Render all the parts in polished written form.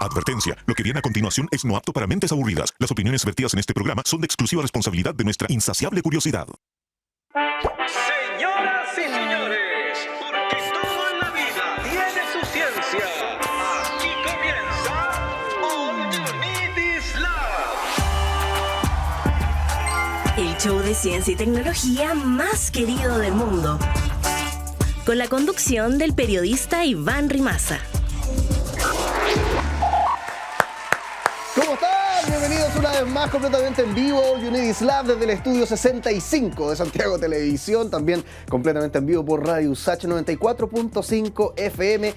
Advertencia, lo que viene a continuación es no apto para mentes aburridas. Las opiniones vertidas en este programa son de exclusiva responsabilidad de nuestra insaciable curiosidad. Señoras y señores, porque todo en la vida tiene su ciencia. Aquí comienza All You Need Is Love. El show de ciencia y tecnología más querido del mundo. Con la conducción del periodista Iván Rimaza. ¿Cómo están? Bienvenidos una vez más completamente en vivo, All You Need Is Love desde el estudio 65 de Santiago Televisión, también completamente en vivo por Radio USACH 94.5 FM,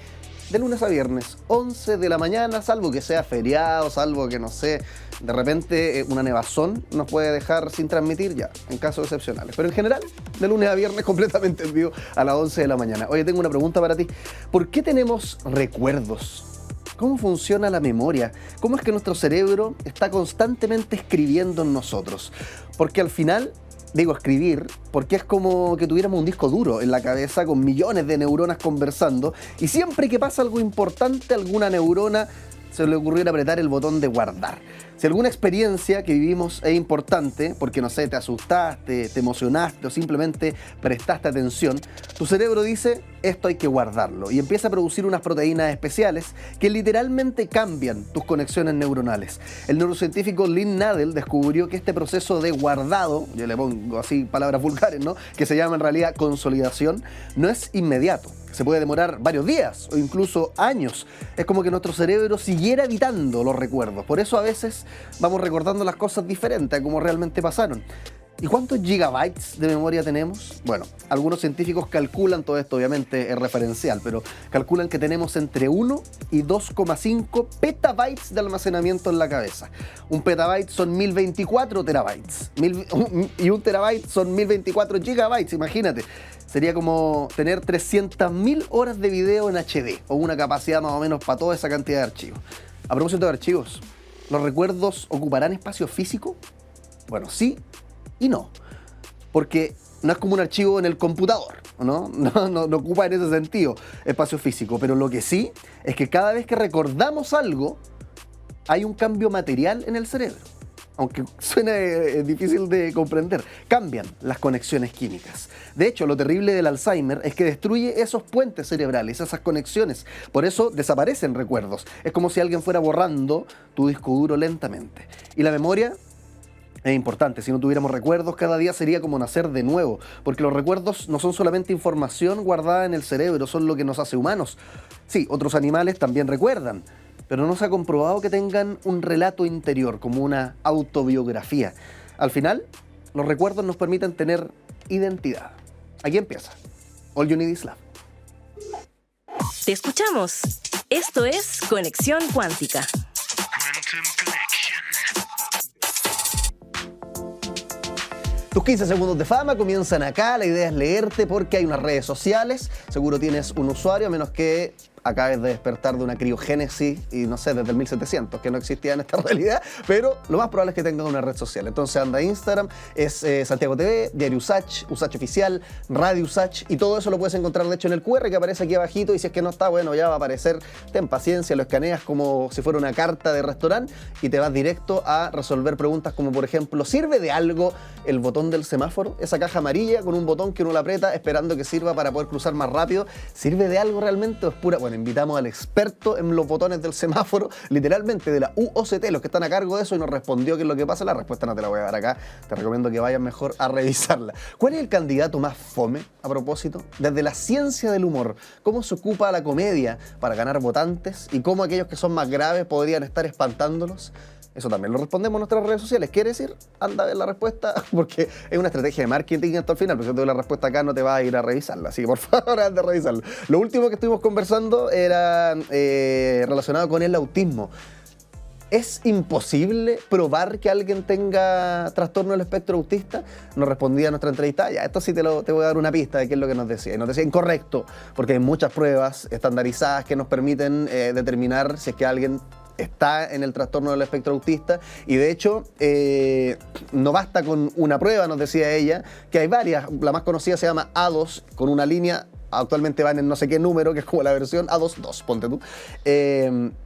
de lunes a viernes, 11 de la mañana, salvo que sea feriado, salvo que, no sé, de repente una nevazón nos puede dejar sin transmitir ya, en casos excepcionales. Pero en general, de lunes a viernes completamente en vivo a las 11 de la mañana. Oye, tengo una pregunta para ti. ¿Por qué tenemos recuerdos? ¿Cómo funciona la memoria? ¿Cómo es que nuestro cerebro está constantemente escribiendo en nosotros? Porque al final, digo escribir, porque es como que tuviéramos un disco duro en la cabeza con millones de neuronas conversando y siempre que pasa algo importante, alguna neurona se le ocurriera apretar el botón de guardar. Si alguna experiencia que vivimos es importante, porque no sé, te asustaste, te emocionaste o simplemente prestaste atención, tu cerebro dice, esto hay que guardarlo, y empieza a producir unas proteínas especiales que literalmente cambian tus conexiones neuronales. El neurocientífico Lynn Nadel descubrió que este proceso de guardado, yo le pongo así palabras vulgares, ¿no?, que se llama en realidad consolidación, no es inmediato. Se puede demorar varios días o incluso años. Es como que nuestro cerebro siguiera evitando los recuerdos. Por eso a veces vamos recordando las cosas diferentes a como realmente pasaron. ¿Y cuántos gigabytes de memoria tenemos? Bueno, algunos científicos calculan, todo esto obviamente es referencial, pero calculan que tenemos entre 1 y 2,5 petabytes de almacenamiento en la cabeza. Un petabyte son 1024 terabytes. Y un terabyte son 1024 gigabytes, imagínate. Sería como tener 300.000 horas de video en HD, o una capacidad más o menos para toda esa cantidad de archivos. A propósito de archivos, ¿los recuerdos ocuparán espacio físico? Bueno, sí y no, porque no es como un archivo en el computador, ¿no? No ocupa en ese sentido espacio físico, pero lo que sí es que cada vez que recordamos algo, hay un cambio material en el cerebro. Aunque suene difícil de comprender, cambian las conexiones químicas. De hecho, lo terrible del Alzheimer es que destruye esos puentes cerebrales, esas conexiones. Por eso desaparecen recuerdos. Es como si alguien fuera borrando tu disco duro lentamente. Y la memoria es importante. Si no tuviéramos recuerdos, cada día sería como nacer de nuevo. Porque los recuerdos no son solamente información guardada en el cerebro, son lo que nos hace humanos. Sí, otros animales también recuerdan, pero no se ha comprobado que tengan un relato interior, como una autobiografía. Al final, los recuerdos nos permiten tener identidad. Aquí empieza All You Need Is Love. Te escuchamos. Esto es Conexión Cuántica. Tus 15 segundos de fama comienzan acá. La idea es leerte porque hay unas redes sociales. Seguro tienes un usuario, a menos que acabes de despertar de una criogénesis y no sé, desde el 1700, que no existía en esta realidad, pero lo más probable es que tengas una red social. Entonces anda a Instagram, es Santiago TV, Diario USACH, USACH Oficial, Radio USACH, y todo eso lo puedes encontrar de hecho en el QR que aparece aquí abajito, y si es que no está, bueno, ya va a aparecer. Ten paciencia, lo escaneas como si fuera una carta de restaurante y te vas directo a resolver preguntas como, por ejemplo, ¿sirve de algo el botón del semáforo? Esa caja amarilla con un botón que uno la aprieta esperando que sirva para poder cruzar más rápido. ¿Sirve de algo realmente o es pura? Bueno, invitamos al experto en los botones del semáforo, literalmente de la UOCT, los que están a cargo de eso, y nos respondió qué es lo que pasa. La respuesta no te la voy a dar acá, te recomiendo que vayas mejor a revisarla. ¿Cuál es el candidato más fome, a propósito? Desde la ciencia del humor, ¿cómo se ocupa la comedia para ganar votantes? ¿Y cómo aquellos que son más graves podrían estar espantándolos? Eso también lo respondemos en nuestras redes sociales. ¿Quiere decir? Anda a ver la respuesta, porque es una estrategia de marketing hasta el final. Pero si yo te doy la respuesta acá, no te vas a ir a revisarla. Así que por favor, anda a revisarla. Lo último que estuvimos conversando era relacionado con el autismo. ¿Es imposible probar que alguien tenga trastorno del espectro autista? Nos respondía nuestra entrevista. Ya, esto sí te voy a dar una pista de qué es lo que nos decía. Y nos decía incorrecto, porque hay muchas pruebas estandarizadas que nos permiten determinar si es que alguien está en el trastorno del espectro autista, y de hecho no basta con una prueba, nos decía ella, que hay varias. La más conocida se llama A2, con una línea actualmente van en no sé qué número, que es como la versión A22, ponte tú.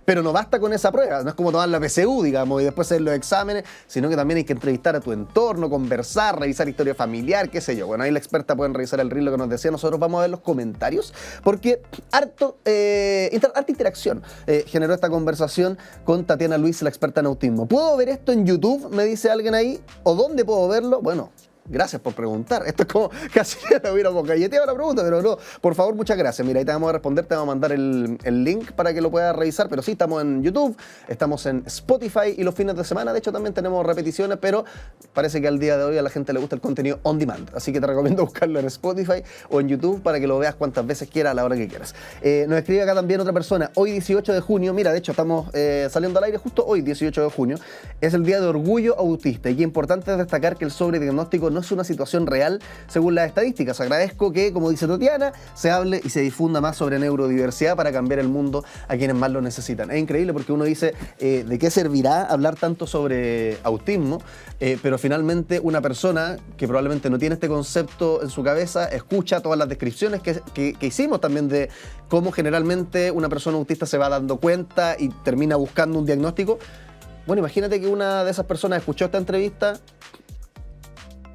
Pero no basta con esa prueba, no es como tomar la PSU, digamos, y después hacer los exámenes, sino que también hay que entrevistar a tu entorno, conversar, revisar historia familiar, qué sé yo. Bueno, ahí la experta pueden revisar el reel, lo que nos decía. Nosotros vamos a ver los comentarios, porque harta interacción generó esta conversación con Tatiana Luis, la experta en autismo. ¿Puedo ver esto en YouTube? Me dice alguien ahí. ¿O dónde puedo verlo? Bueno, gracias por preguntar. Esto es como casi te hubiéramos galleteado la pregunta, pero no. Por favor, muchas gracias. Mira, ahí te vamos a responder, te vamos a mandar el link para que lo puedas revisar. Pero sí, estamos en YouTube, estamos en Spotify y los fines de semana, de hecho, también tenemos repeticiones, pero parece que al día de hoy a la gente le gusta el contenido on demand. Así que te recomiendo buscarlo en Spotify o en YouTube para que lo veas cuantas veces quieras a la hora que quieras. Nos escribe acá también otra persona. Hoy, 18 de junio, mira, de hecho, estamos saliendo al aire justo hoy, 18 de junio, es el Día de Orgullo Autista. Y qué importante es destacar que el sobrediagnóstico no es una situación real según las estadísticas. Agradezco que, como dice Tatiana, se hable y se difunda más sobre neurodiversidad para cambiar el mundo a quienes más lo necesitan. Es increíble porque uno dice, ¿de qué servirá hablar tanto sobre autismo? Pero finalmente una persona que probablemente no tiene este concepto en su cabeza, escucha todas las descripciones que hicimos también de cómo generalmente una persona autista se va dando cuenta y termina buscando un diagnóstico. Bueno, imagínate que una de esas personas escuchó esta entrevista,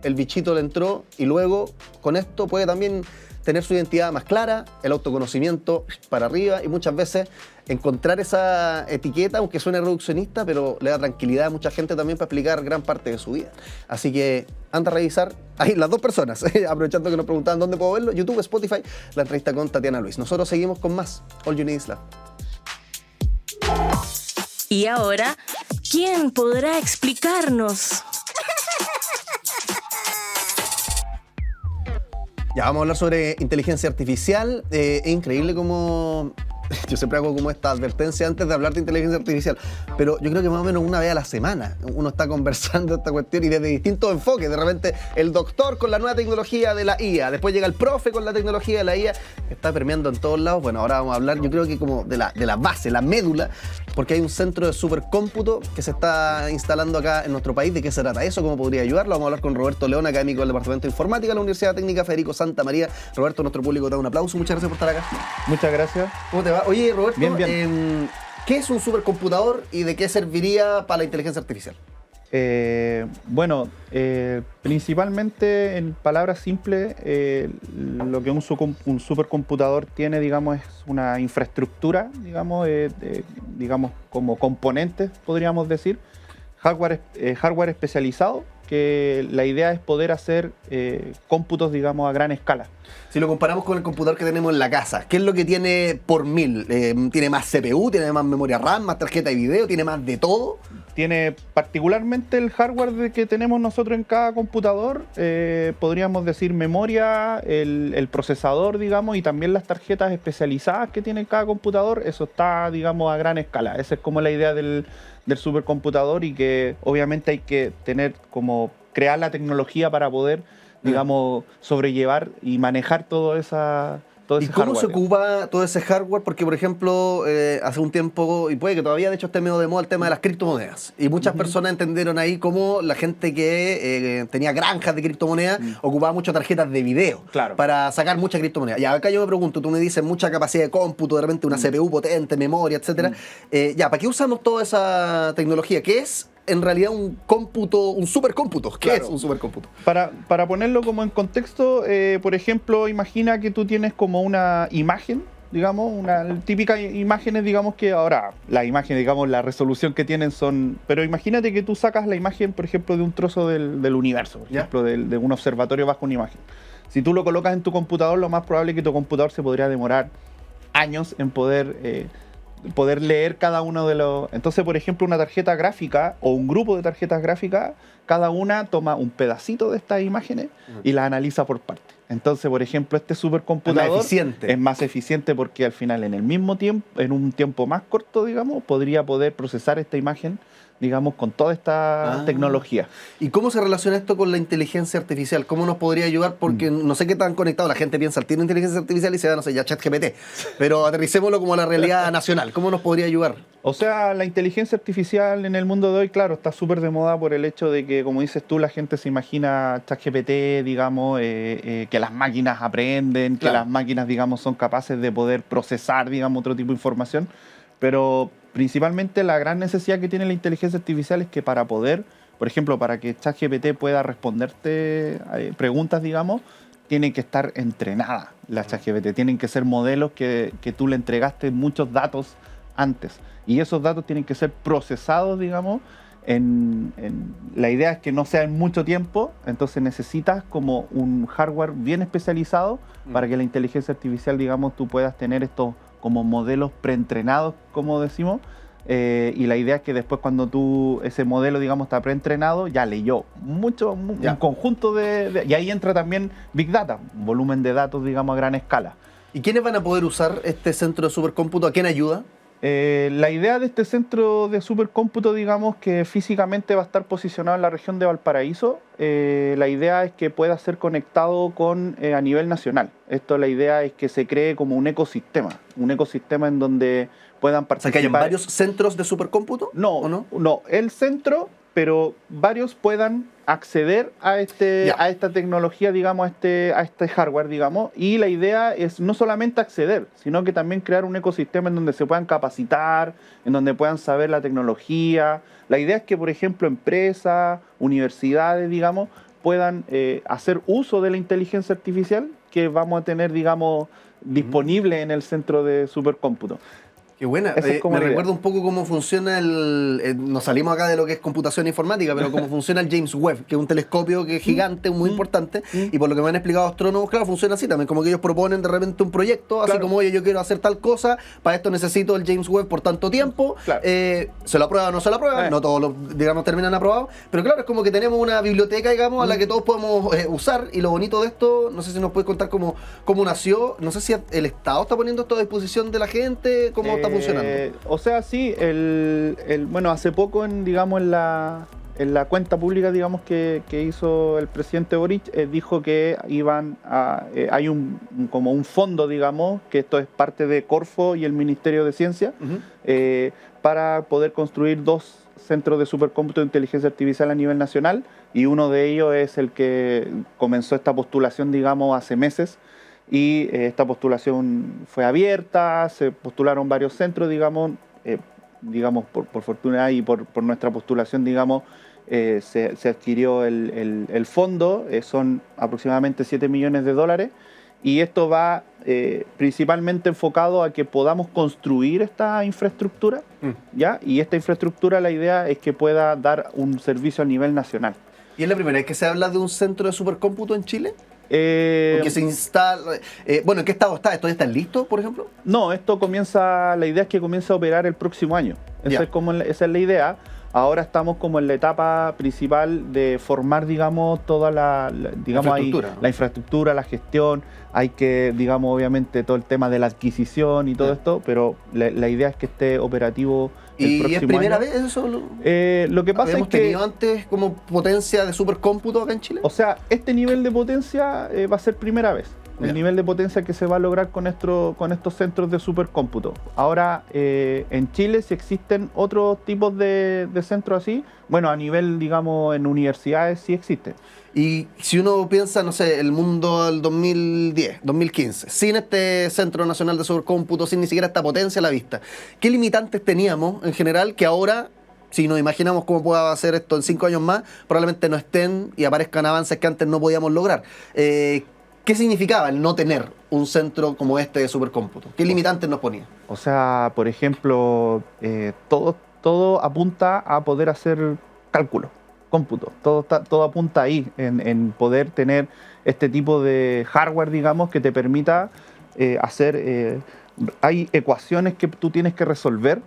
el bichito le entró y luego con esto puede también tener su identidad más clara, el autoconocimiento para arriba y muchas veces encontrar esa etiqueta, aunque suene reduccionista, pero le da tranquilidad a mucha gente también para explicar gran parte de su vida. Así que anda a revisar, ahí las dos personas, aprovechando que nos preguntaban dónde puedo verlo, YouTube, Spotify, la entrevista con Tatiana Luis. Nosotros seguimos con más All You Need Is Love. Y ahora, ¿quién podrá explicarnos? Ya, vamos a hablar sobre inteligencia artificial. Es increíble cómo... Yo siempre hago como esta advertencia antes de hablar de inteligencia artificial, pero yo creo que más o menos una vez a la semana uno está conversando esta cuestión y desde distintos enfoques. De repente el doctor con la nueva tecnología de la IA, después llega el profe con la tecnología de la IA, está permeando en todos lados. Bueno, ahora vamos a hablar, yo creo que como de la base, la médula, porque hay un centro de supercómputo que se está instalando acá en nuestro país. ¿De qué se trata eso? ¿Cómo podría ayudarlo? Vamos a hablar con Roberto León, académico del Departamento de Informática de la Universidad Técnica Federico Santa María. Roberto, nuestro público te da un aplauso. Muchas gracias por estar acá. Muchas gracias. ¿Cómo te va? Oye, Roberto, Bien. ¿Qué es un supercomputador y de qué serviría para la inteligencia artificial? Principalmente en palabras simples, lo que un supercomputador tiene, digamos, es una infraestructura, digamos como componentes, podríamos decir, hardware especializado, que la idea es poder hacer cómputos, digamos, a gran escala. Si lo comparamos con el computador que tenemos en la casa, ¿qué es lo que tiene por mil? ¿Tiene más CPU? ¿Tiene más memoria RAM? ¿Más tarjeta de video? ¿Tiene más de todo? Tiene particularmente el hardware que tenemos nosotros en cada computador, podríamos decir memoria, el procesador, digamos, y también las tarjetas especializadas que tiene cada computador. Eso está, digamos, a gran escala. Esa es como la idea del supercomputador, y que obviamente hay que tener como crear la tecnología para poder, digamos, sobrellevar y manejar todo ese ¿Y cómo hardware, se ocupa todo ese hardware? Porque, por ejemplo, hace un tiempo, y puede que todavía de hecho esté medio de moda, el tema de las criptomonedas. Y muchas personas entendieron ahí cómo la gente que tenía granjas de criptomonedas ocupaba mucho tarjetas de video para sacar muchas criptomonedas. Y acá yo me pregunto, tú me dices mucha capacidad de cómputo, de repente una CPU potente, memoria, etcétera. ¿Para qué usamos toda esa tecnología? ¿Qué es en realidad un cómputo, un supercómputo? ¿Qué es un supercómputo? Para ponerlo como en contexto, por ejemplo, imagina que tú tienes como una imagen, digamos, una típica imágenes, digamos, que ahora las imágenes, digamos, la resolución que tienen son... Pero imagínate que tú sacas la imagen, por ejemplo, de un trozo del universo, por ejemplo, de un observatorio bajo una imagen. Si tú lo colocas en tu computador, lo más probable es que tu computador se podría demorar años en poder leer cada uno de los... Entonces, por ejemplo, una tarjeta gráfica o un grupo de tarjetas gráficas, cada una toma un pedacito de estas imágenes y las analiza por parte. Entonces, por ejemplo, este supercomputador es más eficiente porque al final, en el mismo tiempo, en un tiempo más corto, digamos, podría poder procesar esta imagen digamos, con toda esta tecnología. ¿Y cómo se relaciona esto con la inteligencia artificial? ¿Cómo nos podría ayudar? Porque no sé qué tan conectado la gente piensa, tiene inteligencia artificial y se da, no sé, ya ChatGPT. Pero aterricémoslo como a la realidad nacional. ¿Cómo nos podría ayudar? O sea, la inteligencia artificial en el mundo de hoy, claro, está súper de moda por el hecho de que, como dices tú, la gente se imagina ChatGPT, digamos, que las máquinas aprenden, que las máquinas, digamos, son capaces de poder procesar, digamos, otro tipo de información. Pero principalmente la gran necesidad que tiene la inteligencia artificial es que para poder, por ejemplo, para que ChatGPT pueda responderte preguntas, digamos, tienen que estar entrenadas las ChatGPT, tienen que ser modelos que tú le entregaste muchos datos antes. Y esos datos tienen que ser procesados, digamos, la idea es que no sea en mucho tiempo, entonces necesitas como un hardware bien especializado para que la inteligencia artificial, digamos, tú puedas tener estos como modelos preentrenados, como decimos, y la idea es que después cuando ese modelo, digamos, está preentrenado, ya leyó un conjunto y ahí entra también Big Data, un volumen de datos, digamos, a gran escala. ¿Y quiénes van a poder usar este centro de supercómputo? ¿A quién ayuda? La idea de este centro de supercómputo, digamos, que físicamente va a estar posicionado en la región de Valparaíso, la idea es que pueda ser conectado a nivel nacional. La idea es que se cree como un ecosistema en donde puedan participar. O sea, que hayan varios centros de supercómputo. No, el centro, pero varios puedan acceder a esta tecnología, digamos, a este hardware, digamos, y la idea es no solamente acceder, sino que también crear un ecosistema en donde se puedan capacitar, en donde puedan saber la tecnología. La idea es que, por ejemplo, empresas, universidades, digamos, puedan hacer uso de la inteligencia artificial que vamos a tener, digamos, disponible en el centro de supercómputo. Qué buena. Me recuerda un poco cómo funciona nos salimos acá de lo que es computación informática, pero cómo funciona el James Webb, que es un telescopio que es gigante, muy importante, y por lo que me han explicado astrónomos, claro, funciona así también, como que ellos proponen de repente un proyecto, así como, oye, yo quiero hacer tal cosa, para esto necesito el James Webb por tanto tiempo, se lo aprueban o no se lo aprueban, no todos digamos, terminan aprobados, pero claro, es como que tenemos una biblioteca, digamos, a la que todos podemos usar, y lo bonito de esto, no sé si nos puedes contar cómo nació, no sé si el Estado está poniendo esto a disposición de la gente, cómo está funcionando. O sea, sí, bueno, hace poco, digamos, en la cuenta pública, digamos, que hizo el presidente Boric, dijo que hay como un fondo, digamos, que esto es parte de Corfo y el Ministerio de Ciencia, para poder construir 2 centros de supercómputo de inteligencia artificial a nivel nacional, y uno de ellos es el que comenzó esta postulación, digamos, hace meses. Y esta postulación fue abierta, se postularon varios centros, digamos, por fortuna y por nuestra postulación, digamos, se adquirió el fondo, son aproximadamente $7 millones, y esto va principalmente enfocado a que podamos construir esta infraestructura, ¿ya? Y esta infraestructura, la idea es que pueda dar un servicio a nivel nacional. ¿Y es la primera vez que se habla de un centro de supercómputo en Chile? Porque se instala. Bueno, ¿en qué estado está? ¿Esto ya está listo, por ejemplo? No, la idea es que comience a operar el próximo año. Esa es la idea. Ahora estamos como en la etapa principal de formar, digamos, toda la infraestructura, la gestión. Hay que, digamos, obviamente todo el tema de la adquisición y todo esto, pero la idea es que esté operativo el próximo año. ¿Y es primera vez eso? Lo que pasa es que... ¿Habíamos tenido antes como potencia de supercómputo acá en Chile? O sea, este nivel de potencia va a ser primera vez. El nivel de potencia que se va a lograr con estos centros de supercómputo. Ahora, en Chile, si existen otros tipos de centros así, bueno, a nivel, digamos, en universidades sí existen. Y si uno piensa, no sé, el mundo del 2010, 2015, sin este Centro Nacional de Supercómputo, sin ni siquiera esta potencia a la vista, ¿qué limitantes teníamos en general que ahora, si nos imaginamos cómo pueda hacer esto en 5 años más, probablemente no estén y aparezcan avances que antes no podíamos lograr? ¿Qué significaba el no tener un centro como este de supercómputo? ¿Qué limitantes nos ponía? O sea, por ejemplo, todo apunta a poder hacer cálculo, cómputo. Todo apunta ahí, en poder tener este tipo de hardware, digamos, que te permita hacer... hay ecuaciones que tú tienes que resolver,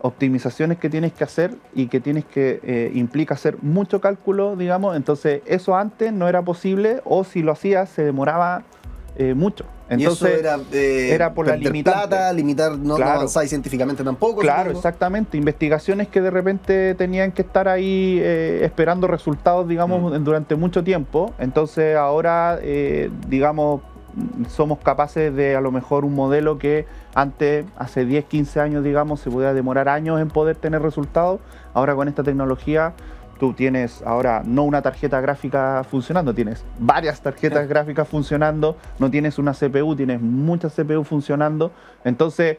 optimizaciones que tienes que hacer y que implica hacer mucho cálculo, digamos. Entonces eso antes no era posible, o si lo hacías se demoraba mucho. Entonces, Entonces, era por la perder limitante. plata, limitar, no Claro. avanzáis científicamente tampoco. Claro, supongo. exactamente. Investigaciones que de repente tenían que estar ahí esperando resultados, digamos, durante mucho tiempo. Entonces ahora, digamos, somos capaces de a lo mejor un modelo que antes, hace 10, 15 años, digamos, se podía demorar años en poder tener resultados. Ahora con esta tecnología tú tienes ahora no una tarjeta gráfica funcionando, tienes varias tarjetas gráficas funcionando, no tienes una CPU, tienes muchas CPU funcionando. Entonces,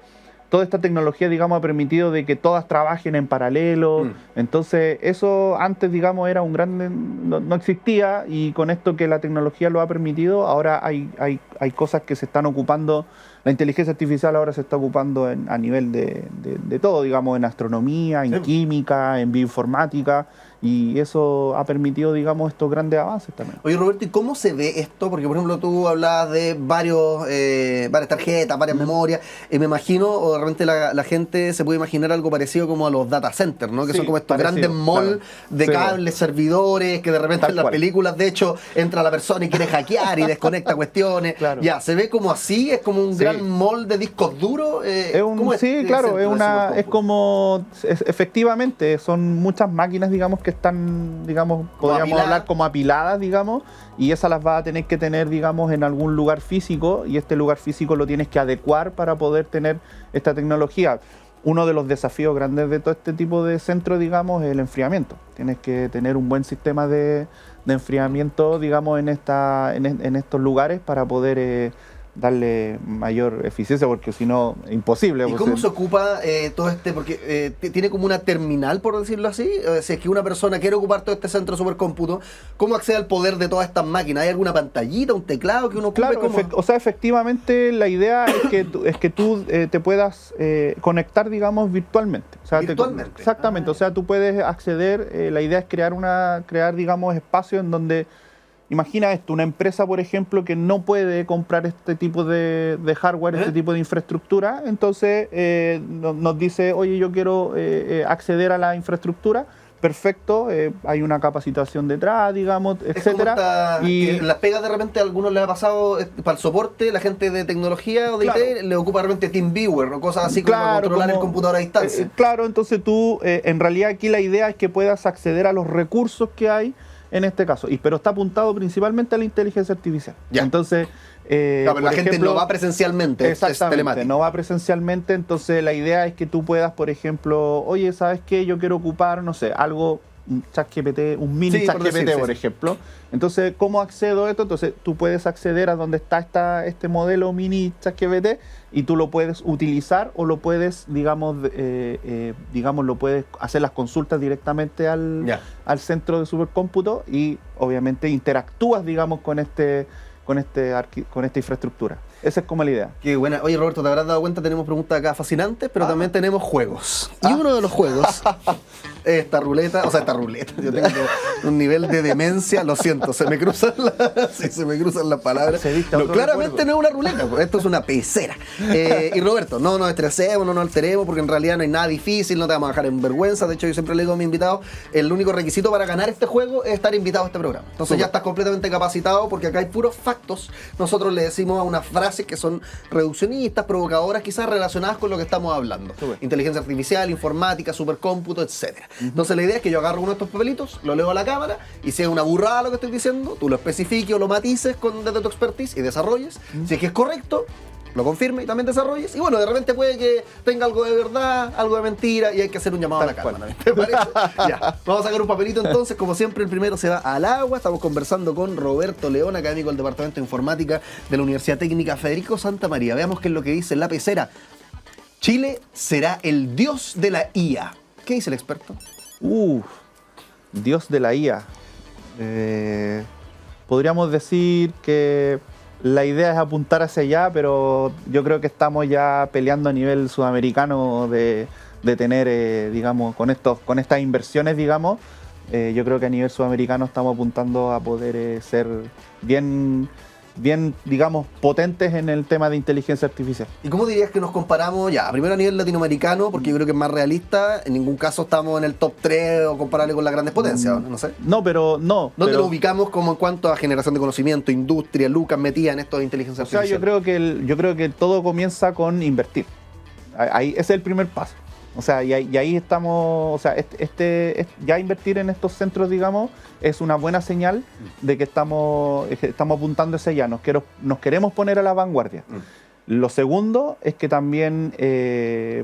toda esta tecnología, digamos, ha permitido de que todas trabajen en paralelo. Entonces, eso antes, digamos, era un gran... No existía, y con esto que la tecnología lo ha permitido, ahora hay cosas que se están ocupando. La inteligencia artificial ahora se está ocupando a nivel de todo, digamos, en astronomía, en química, en bioinformática, y eso ha permitido, digamos, estos grandes avances también. Oye, Roberto, ¿y cómo se ve esto? Porque, por ejemplo, tú hablabas de varias tarjetas, varias memorias, y me imagino, o de repente la gente se puede imaginar algo parecido como a los data centers, ¿no? Que Sí, son como estos parecido, grandes malls claro. de Sí, cables, servidores, que de repente Tal en las cual. películas, de hecho, entra la persona y quiere hackear y desconecta cuestiones. Claro. Ya, ¿se ve como así? ¿Es como un Sí. gran mall de discos duros? ¿Cómo Sí, el claro, centro de Supercomputing? efectivamente, son muchas máquinas, digamos, que están, digamos, podríamos apiladas. hablar como apiladas, digamos, y esas las vas a tener que tener, digamos, en algún lugar físico, y este lugar físico lo tienes que adecuar para poder tener esta tecnología. Uno de los desafíos grandes de todo este tipo de centros, digamos, es el enfriamiento. Tienes que tener un buen sistema de enfriamiento, digamos, en estos lugares para poder darle mayor eficiencia, porque si no, imposible. ¿Y pues, cómo se ocupa todo este? Porque tiene como una terminal, por decirlo así. Si es que una persona quiere ocupar todo este centro de supercómputo, ¿cómo accede al poder de todas estas máquinas? ¿Hay alguna pantallita, un teclado que uno ocupe? Claro, ¿Cómo? efectivamente la idea es que tú te puedas conectar, digamos, virtualmente. O sea, Virtualmente. Exactamente, o sea, tú puedes acceder, la idea es crear, digamos, espacios en donde, imagina esto, una empresa, por ejemplo, que no puede comprar este tipo de hardware, este tipo de infraestructura, entonces nos dice, oye, yo quiero acceder a la infraestructura. Perfecto, hay una capacitación detrás, digamos, etcétera. Y las pegas de repente a algunos les ha pasado para el soporte, la gente de tecnología o de Claro. IT le ocupa de repente TeamViewer o cosas así como para controlar el computador a distancia. Claro, entonces tú, en realidad aquí la idea es que puedas acceder a los recursos que hay en este caso, pero está apuntado principalmente a la inteligencia artificial. Ya. Entonces, Claro, pero la gente ejemplo, no va presencialmente, es exactamente, telemático. no va presencialmente, entonces la idea es que tú puedas, por ejemplo, oye, ¿sabes qué? Yo quiero ocupar, no sé, algo, un ChatGPT, un mini Sí, por ChatGPT, decir, por sí. ejemplo. Entonces, ¿cómo accedo a esto? Entonces, tú puedes acceder a donde está este modelo mini ChatGPT y tú lo puedes utilizar o lo puedes, digamos, lo puedes hacer las consultas directamente al centro de supercómputo y obviamente interactúas, digamos, con esta infraestructura. Esa es como la idea. Qué buena. Oye, Roberto, te habrás dado cuenta, tenemos preguntas acá fascinantes, pero también tenemos juegos. Y uno de los juegos es esta ruleta. Yo tengo un nivel de demencia, lo siento, se me cruzan las palabras. Se dicta otro Claramente recuerdo. no es una ruleta, pues, esto es una pecera. Y Roberto, no nos estresemos, no nos alteremos, porque en realidad no hay nada difícil, no te vamos a dejar en vergüenza. De hecho, yo siempre le digo a mis invitados, el único requisito para ganar este juego es estar invitado a este programa. Entonces ya estás completamente capacitado, porque acá hay puros factos. Nosotros le decimos a unas frases que son reduccionistas, provocadoras, quizás relacionadas con lo que estamos hablando. Inteligencia artificial, informática, supercómputo, etcétera. Entonces la idea es que yo agarro uno de estos papelitos, lo leo a la cámara, y si es una burrada lo que estoy diciendo, tú lo especifiques o lo matices desde tu expertise y desarrolles. Si es que es correcto, lo confirme y también desarrolles. Y bueno, de repente puede que tenga algo de verdad, algo de mentira, y hay que hacer un llamado a la calma. ¿Te parece? Ya. Vamos a sacar un papelito entonces. Como siempre, el primero se va al agua. Estamos conversando con Roberto León, académico del Departamento de Informática de la Universidad Técnica Federico Santa María. Veamos qué es lo que dice la pecera. Chile será el dios de la IA. ¿Qué dice el experto? Dios de la IA. Podríamos decir que la idea es apuntar hacia allá, pero yo creo que estamos ya peleando a nivel sudamericano de tener, digamos, con estas inversiones, digamos. Yo creo que a nivel sudamericano estamos apuntando a poder ser bien bien, digamos, potentes en el tema de inteligencia artificial. ¿Y cómo dirías que nos comparamos ya? Primero a nivel latinoamericano, porque yo creo que es más realista. En ningún caso estamos en el top 3 o comparable con las grandes potencias, no sé. No, pero no. ¿Dónde pero, lo ubicamos como en cuanto a generación de conocimiento, industria, lucas metidas en esto de inteligencia o sea, artificial? yo creo que todo comienza con invertir. Ahí, ese es el primer paso. O sea, y ahí estamos, o sea, ya invertir en estos centros, digamos, es una buena señal de que estamos apuntando hacia allá, nos queremos poner a la vanguardia. Lo segundo es que también,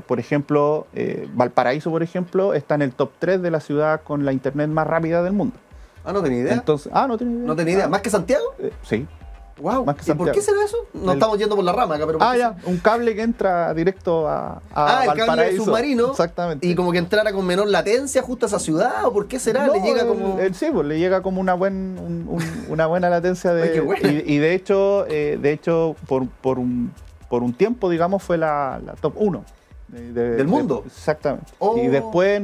por ejemplo, Valparaíso, por ejemplo, está en el top 3 de la ciudad con la internet más rápida del mundo. Ah, no tenía idea. Entonces, no tenía idea. No tenía idea. ¿Más que Santiago? Sí. Wow. Más que ¿Y por qué será eso? No estamos yendo por la rama acá, pero ¿por qué ya, un cable que entra directo a el Valparaíso. cable submarino. Exactamente. Y como que entrara con menor latencia justo a esa ciudad, ¿o por qué será? No, ¿Le llega como...? sí, pues le llega como una buena latencia de... Ay, qué buena. Y de hecho por un tiempo, digamos, fue la top 1. ¿Del mundo? Exactamente. Oh. Y después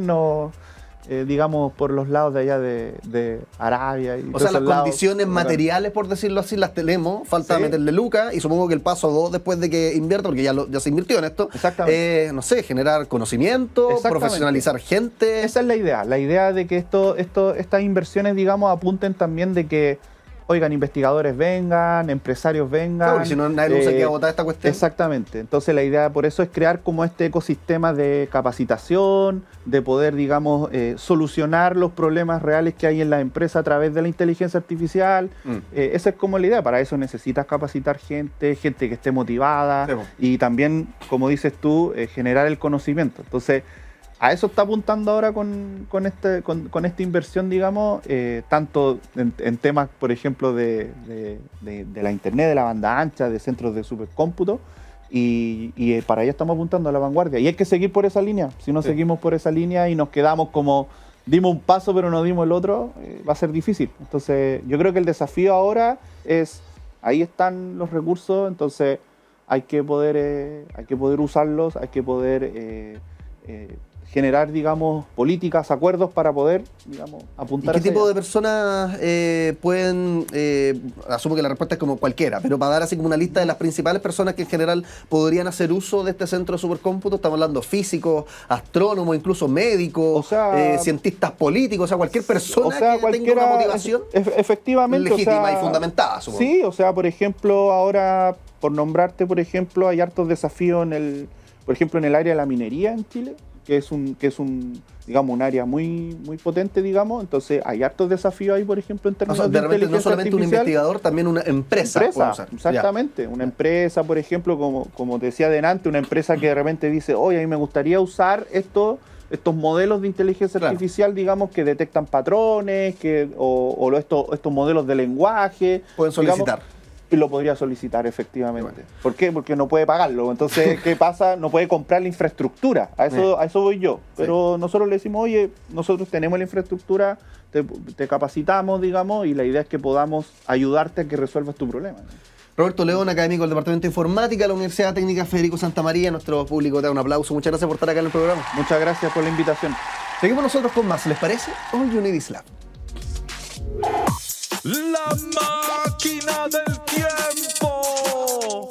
digamos, por los lados de allá de Arabia. Y O sea, las lados, condiciones materiales, por decirlo así, las tenemos. Falta meterle lucas y supongo que el paso 2 después de que invierta, porque ya se invirtió en esto, no sé, generar conocimiento, profesionalizar gente. Esa es la idea. La idea de que estas inversiones, digamos, apunten también de que, oigan, investigadores vengan, empresarios vengan. Claro, porque si no nadie usa que agotar esta cuestión. Exactamente. Entonces la idea por eso es crear como este ecosistema de capacitación, de poder, digamos, solucionar los problemas reales que hay en la empresa a través de la inteligencia artificial. Esa es como la idea. Para eso necesitas capacitar gente que esté motivada y también, como dices tú, generar el conocimiento. Entonces, a eso está apuntando ahora con esta inversión, digamos, tanto en temas, por ejemplo, de la internet, de la banda ancha, de centros de supercómputo, y para allá estamos apuntando a la vanguardia. Y hay que seguir por esa línea. Si no seguimos por esa línea y nos quedamos como dimos un paso pero no dimos el otro, va a ser difícil. Entonces, yo creo que el desafío ahora es, ahí están los recursos, entonces hay que poder usarlos, hay que poder... generar, digamos, políticas, acuerdos para poder, digamos, apuntar. ¿Y qué tipo de personas pueden, asumo que la respuesta es como cualquiera, pero para dar así como una lista de las principales personas que en general podrían hacer uso de este centro de supercómputo, estamos hablando físicos, astrónomos, incluso médicos, cientistas políticos, o sea, cualquier persona que tenga una motivación efectivamente, legítima y fundamentada, supongo. Sí, o sea, por ejemplo, ahora, por nombrarte, por ejemplo, hay hartos desafíos por ejemplo, en el área de la minería en Chile, que es un digamos, un área muy potente, digamos. Entonces hay hartos desafíos ahí, por ejemplo, en términos de inteligencia no solamente artificial. Un investigador, también una empresa. Exactamente. Una empresa, por ejemplo, como te decía adelante, una empresa que de repente dice, oye, a mí me gustaría usar estos modelos de inteligencia artificial, digamos, que detectan patrones, o estos modelos de lenguaje. Pueden solicitar. Y lo podría solicitar, efectivamente. Bueno. ¿Por qué? Porque no puede pagarlo. Entonces, ¿qué pasa? No puede comprar la infraestructura. A eso voy yo. Pero nosotros le decimos, oye, nosotros tenemos la infraestructura, te capacitamos, digamos, y la idea es que podamos ayudarte a que resuelvas tu problema, ¿no? Roberto León, académico del Departamento de Informática de la Universidad Técnica Federico Santa María. Nuestro público te da un aplauso. Muchas gracias por estar acá en el programa. Muchas gracias por la invitación. Seguimos nosotros con más. ¿Les parece? All You Need Is Lab. La máquina del tiempo.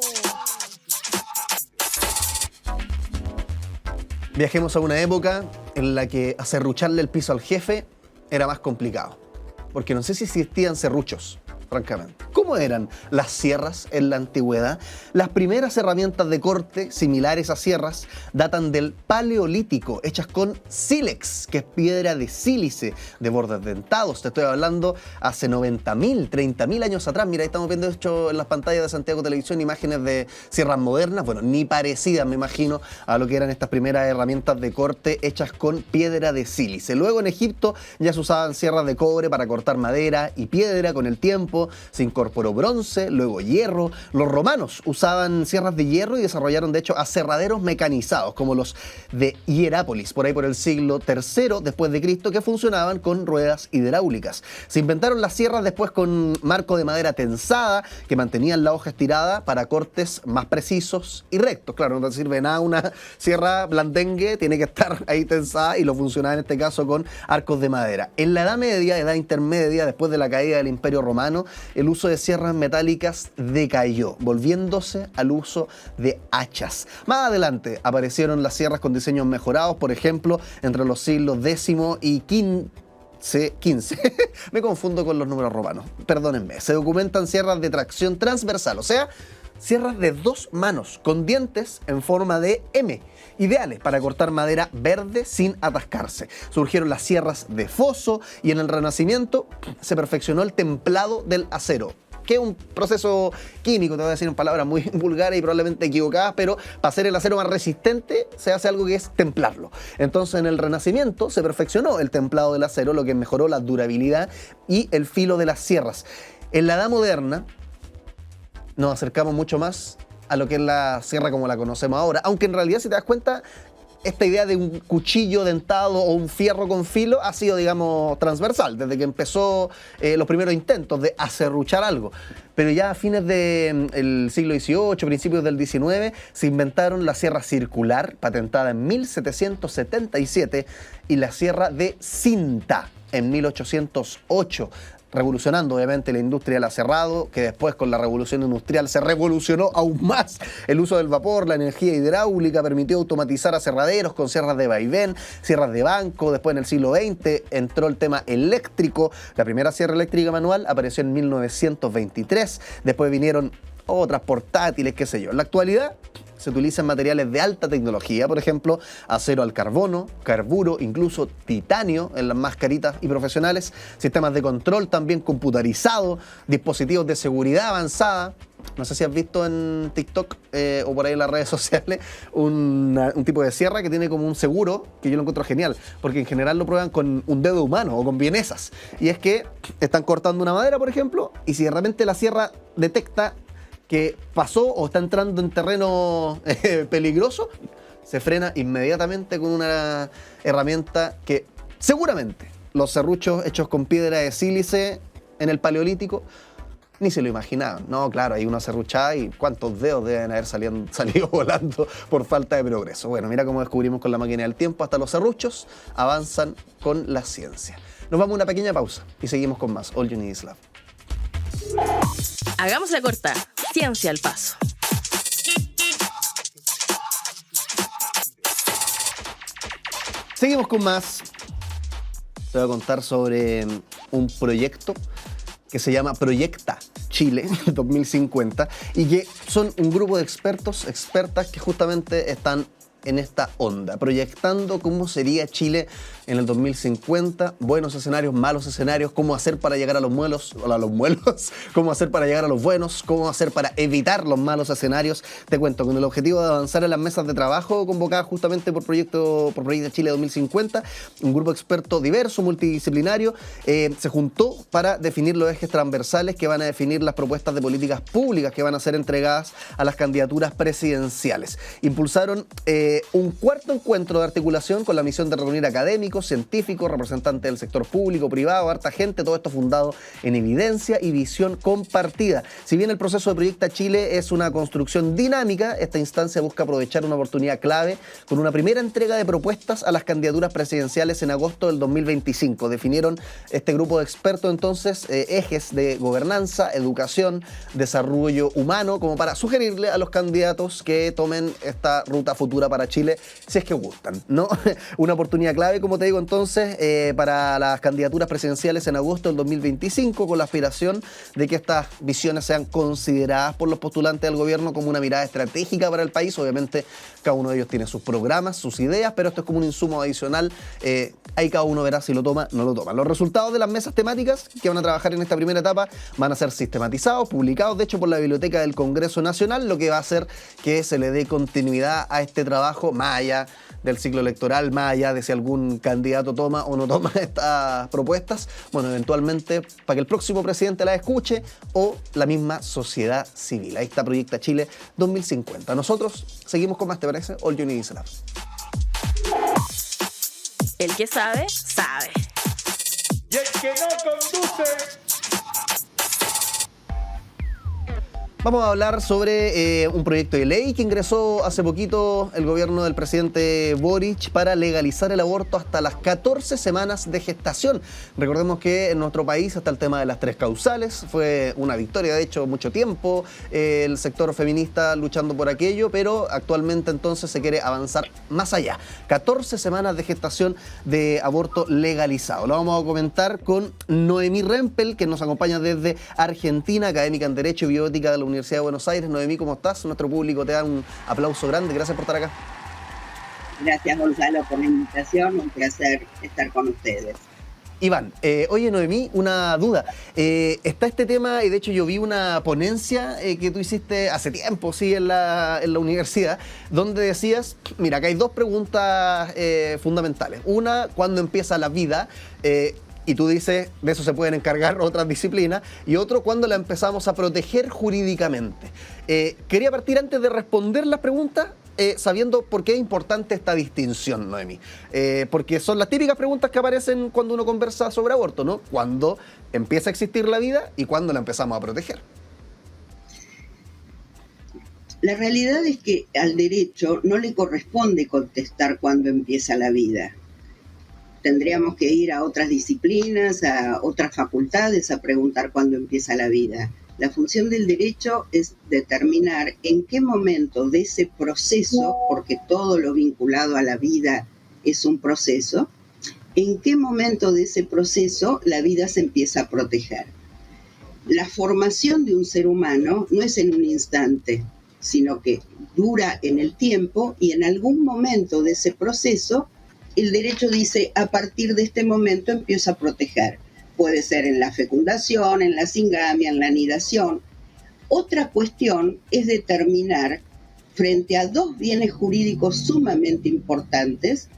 Viajemos a una época en la que aserrucharle el piso al jefe era más complicado. Porque no sé si existían serruchos, francamente. ¿Cómo eran las sierras en la antigüedad? Las primeras herramientas de corte similares a sierras datan del Paleolítico, hechas con sílex, que es piedra de sílice, de bordes dentados. Te estoy hablando hace 90.000, 30.000 años atrás. Mira, ahí estamos viendo, de hecho, en las pantallas de Santiago Televisión, imágenes de sierras modernas, bueno, ni parecidas, me imagino, a lo que eran estas primeras herramientas de corte hechas con piedra de sílice. Luego en Egipto ya se usaban sierras de cobre para cortar madera y piedra. Con el tiempo se incorporó bronce, luego hierro. Los romanos usaban sierras de hierro y desarrollaron de hecho aserraderos mecanizados como los de Hierápolis, por ahí por el siglo III después de Cristo, que funcionaban con ruedas hidráulicas. Se inventaron las sierras después con marco de madera tensada que mantenían la hoja estirada para cortes más precisos y rectos. Claro, no te sirve nada una sierra blandengue, tiene que estar ahí tensada, y lo funcionaba en este caso con arcos de madera. En la Edad Media, edad intermedia, después de la caída del Imperio Romano, el uso de sierras metálicas decayó, volviéndose al uso de hachas. Más adelante aparecieron las sierras con diseños mejorados, por ejemplo, entre los siglos X y XV. Me confundo con los números romanos, perdónenme. Se documentan sierras de tracción transversal, o sea, sierras de 2 manos con dientes en forma de M, ideales para cortar madera verde sin atascarse. Surgieron las sierras de foso y en el Renacimiento se perfeccionó el templado del acero, que es un proceso químico, te voy a decir en palabras muy vulgares y probablemente equivocadas, pero para hacer el acero más resistente se hace algo que es templarlo. Entonces en el Renacimiento se perfeccionó el templado del acero, lo que mejoró la durabilidad y el filo de las sierras. En la Edad Moderna nos acercamos mucho más a lo que es la sierra como la conocemos ahora, aunque en realidad, si te das cuenta, esta idea de un cuchillo dentado o un fierro con filo ha sido, digamos, transversal, desde que empezó los primeros intentos de aserruchar algo. Pero ya a fines del siglo XVIII, principios del XIX, se inventaron la sierra circular, patentada en 1777, y la sierra de cinta en 1808. Revolucionando obviamente la industria del aserrado, que después con la revolución industrial se revolucionó aún más. El uso del vapor, la energía hidráulica permitió automatizar aserraderos con sierras de vaivén, sierras de banco. Después en el siglo XX entró el tema eléctrico. La primera sierra eléctrica manual apareció en 1923. Después vinieron otras portátiles, qué sé yo. En la actualidad se utilizan materiales de alta tecnología, por ejemplo, acero al carbono, carburo, incluso titanio en las mascaritas y profesionales, sistemas de control también computarizados, dispositivos de seguridad avanzada. No sé si has visto en TikTok o por ahí en las redes sociales un tipo de sierra que tiene como un seguro, que yo lo encuentro genial, porque en general lo prueban con un dedo humano o con vienesas. Y es que están cortando una madera, por ejemplo, y si de repente la sierra detecta que pasó o está entrando en terreno peligroso, se frena inmediatamente con una herramienta que seguramente los serruchos hechos con piedra de sílice en el Paleolítico ni se lo imaginaban. No, claro, hay una serruchada y cuántos dedos deben haber salido volando por falta de progreso. Bueno, mira cómo descubrimos con la máquina del tiempo, hasta los serruchos avanzan con la ciencia. Nos vamos a una pequeña pausa y seguimos con más All You Need Is Love. Hagamos la corta. Ciencia al paso. Seguimos con más. Te voy a contar sobre un proyecto que se llama Proyecta Chile 2050 y que son un grupo de expertas que justamente están en esta onda, proyectando cómo sería Chile en el 2050, buenos escenarios, malos escenarios, cómo hacer para llegar a los muelos, cómo hacer para llegar a los buenos, cómo hacer para evitar los malos escenarios. Te cuento, con el objetivo de avanzar en las mesas de trabajo convocadas justamente por Proyecta Chile 2050, un grupo experto diverso, multidisciplinario, se juntó para definir los ejes transversales que van a definir las propuestas de políticas públicas que van a ser entregadas a las candidaturas presidenciales. Impulsaron un cuarto encuentro de articulación con la misión de reunir académicos, científicos, representantes del sector público, privado, harta gente, todo esto fundado en evidencia y visión compartida. Si bien el proceso de Proyecta Chile es una construcción dinámica, esta instancia busca aprovechar una oportunidad clave con una primera entrega de propuestas a las candidaturas presidenciales en agosto del 2025. Definieron este grupo de expertos entonces ejes de gobernanza, educación, desarrollo humano, como para sugerirle a los candidatos que tomen esta ruta futura para Chile, si es que gustan, ¿no? Una oportunidad clave, como te digo, entonces, para las candidaturas presidenciales en agosto del 2025, con la aspiración de que estas visiones sean consideradas por los postulantes del gobierno como una mirada estratégica para el país. Obviamente, cada uno de ellos tiene sus programas, sus ideas, pero esto es como un insumo adicional. Ahí cada uno verá si lo toma o no lo toma. Los resultados de las mesas temáticas que van a trabajar en esta primera etapa van a ser sistematizados, publicados, de hecho, por la Biblioteca del Congreso Nacional, lo que va a hacer que se le dé continuidad a este trabajo más allá del ciclo electoral, más allá de si algún candidato toma o no toma estas propuestas, bueno, eventualmente para que el próximo presidente la escuche o la misma sociedad civil. Ahí está Proyecta Chile 2050. Nosotros seguimos con más, ¿te parece? All You Need Is Love. El que sabe, sabe. Y el que no conduce. Vamos a hablar sobre un proyecto de ley que ingresó hace poquito el gobierno del presidente Boric para legalizar el aborto hasta las 14 semanas de gestación. Recordemos que en nuestro país está el tema de las 3 causales, fue una victoria de hecho mucho tiempo, el sector feminista luchando por aquello, pero actualmente entonces se quiere avanzar más allá. 14 semanas de gestación de aborto legalizado. Lo vamos a comentar con Noemí Rempel, que nos acompaña desde Argentina, académica en Derecho y Bioética de la Universidad de Buenos Aires. Noemí, ¿cómo estás? Nuestro público te da un aplauso grande. Gracias por estar acá. Gracias, Gonzalo, por la invitación. Un placer estar con ustedes. Iván, oye, Noemí, una duda. Está este tema, y de hecho yo vi una ponencia que tú hiciste hace tiempo, sí, en la universidad, donde decías, mira, acá hay 2 preguntas fundamentales. Una, ¿cuándo empieza la vida? Y tú dices, de eso se pueden encargar otras disciplinas. Y otro, ¿cuándo la empezamos a proteger jurídicamente? Quería partir antes de responder las preguntas, sabiendo por qué es importante esta distinción, Noemí. Porque son las típicas preguntas que aparecen cuando uno conversa sobre aborto, ¿no? ¿Cuándo empieza a existir la vida y cuándo la empezamos a proteger? La realidad es que al derecho no le corresponde contestar cuándo empieza la vida. Tendríamos que ir a otras disciplinas, a otras facultades a preguntar cuándo empieza la vida. La función del derecho es determinar en qué momento de ese proceso, porque todo lo vinculado a la vida es un proceso, en qué momento de ese proceso la vida se empieza a proteger. La formación de un ser humano no es en un instante, sino que dura en el tiempo y en algún momento de ese proceso el derecho dice, a partir de este momento empiezo a proteger. Puede ser en la fecundación, en la singamia, en la anidación. Otra cuestión es determinar, frente a 2 bienes jurídicos sumamente importantes,